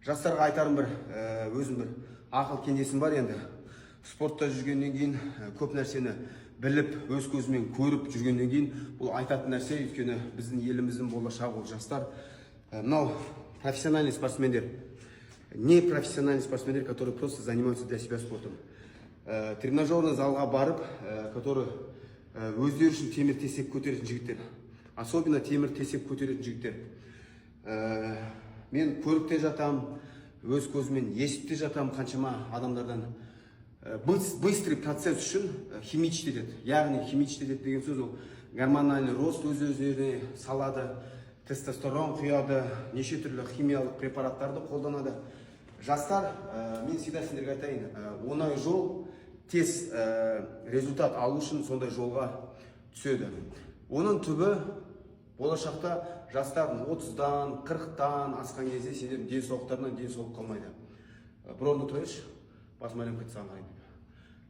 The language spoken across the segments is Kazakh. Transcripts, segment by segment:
Жастарға айтарым бір, өзім бір ақыл кеңесім бар енді. Спортта жүргеннен кейін көп нәрсені біліп, өз көзімен көріп жүргеннен кейін бұл айтатын нәрсе, өйткені біздің еліміздің болашағы ол жастар. Мынау профессиональный спортсмендер, не профессиональный спортсмендер, которые просто занимаются для себя спортом. Тренажерный залға барып, которые өздері үшін темір тесек көтеретін жігіттер. Особенно темір тесек көтеретін жігіттер. Мен көрікте жатам, өз көзімен естіпте жатам қаншама адамдардан. Быстрый процесс үшін химичті деді. Яғни химичті деді деген сөз ол гормональный рост өз-өзіне салады, тестостерон құяды, неше түрлі химиялық препараттарды қолданады. Жастар, мен всегда сендерге айтайын, оңай жол тез результат алу үшін сондай жолға түседі. Оның түбі болашақта жастардың 30-дан, 40-тан асқан кезде сендердің денсаулықтарынан денсаулық қалмайды. Бір орында тұрайыншы, басым әлем кетсең қарайды.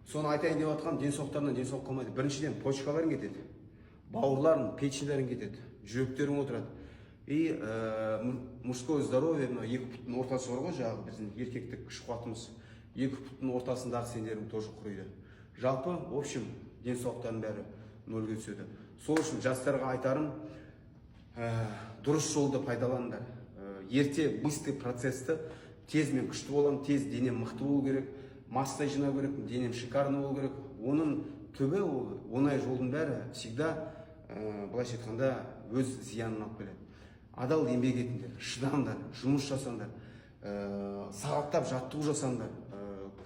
Соны айтайын деп жатқан, денсаулықтарынан денсаулық қалмайды. Біріншіден почкаларың кетеді, бауырларың, печеньлерің кетеді, жүректерің отырады. И мужское здоровье, екі бұттың ортасы бар ғой, жағы біздің еркектік күш қуатымыз. Екі бұттың ортасындағы сендерің тоже құриды. Жалпы, в общем, денсаулықтардың бәрі нөлге түседі. Сол үшін жастарға айтарым, дұрыс жолды пайдаланыңдар. Ерте быстрый процессті тез мен күшті боламын, тез денем мықты болу керек, масса жинау керек, денем шикарный болу керек. Оның түбі, оңай жолдың бәрі всегда, былайша айтқанда, өз зиянын алып келеді. Адал еңбек етіңдер, шыдаңдар, жұмыс жасаңдар, сағаттап жаттығу жасаңдар,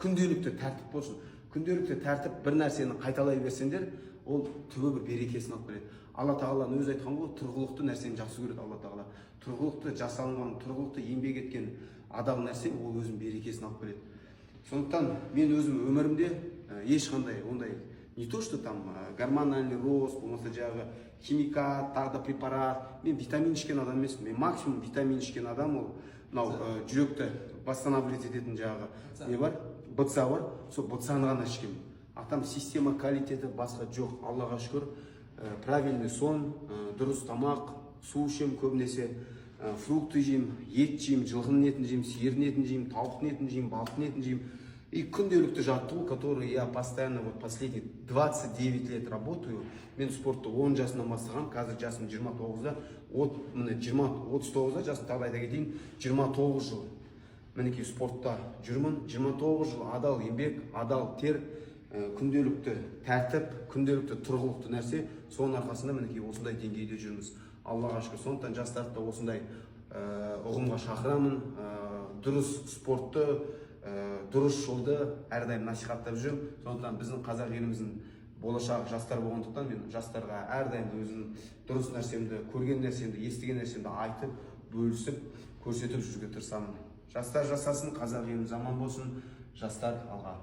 күнделікті тәртіп болсын. Күнделікті тәртіп бір нәрсені қайталай берсеңдер, ол түбі бір берекесін алып келеді. Алла тағала өзі айтқан ғой, тұрғылықты нәрсені жақсы көреді Алла тағала. Тұрғылықты жасалынған, тұрғылықты еңбек еткен адал нәрсе ол өзінің берекесін алып келеді. Сондықтан мен өзім өмірімде ешқандай ондай не то, что там гормональный рост, болмаса жағы химикат, тағы да препарат. Мен витамин ішкен адам емеспін. Мен максимум витамин ішкен адам ол мынау жүректі восстанавливать ететін жағы не бар? БЦА бар. Сол БЦАны ғана ішкенмін. А там система калитеті басқа жоқ. Аллаға шүкір. Правильный сон, дұрыс тамақ, су ішем көбінесе, фрукты жеймін, ет жеймін, жылқының етін жеймін, сиырдың етін жеймін, тауықтың етін жеймін, балықтың етін жеймін. И күнделікті жаттығу, который я постоянно вот последние 29 лет работаю. Мен спортты 10 жасынан бастағам, қазір жасым 29-да, 39-да жасым тағы айта кетейін, 29 жыл. Мінекей спортта жүрмін, 29 жыл адал еңбек, адал тер, күнделікті тәртіп, күнделікті тұрғылықты нәрсе, соның арқасында мінекей осындай деңгейде жүрміз. Аллаға шүкір. Сондықтан жастарды осындай ұғымға шақырамын, дұрыс спортты, дұрыс жолды әрдайым насихаттап жүрмін. Сондықтан біздің қазақ еліміздің болашақ жастар болғандықтан мен жастарға әрдайым өзім дұрыс нәрсемді, көрген нәрсемді, естіген нәрсемді айтып, бөлісіп, көрсетіп жүруге тырысамын. Жастар жасасын, қазақ еліміз аман болсын, жастар алға.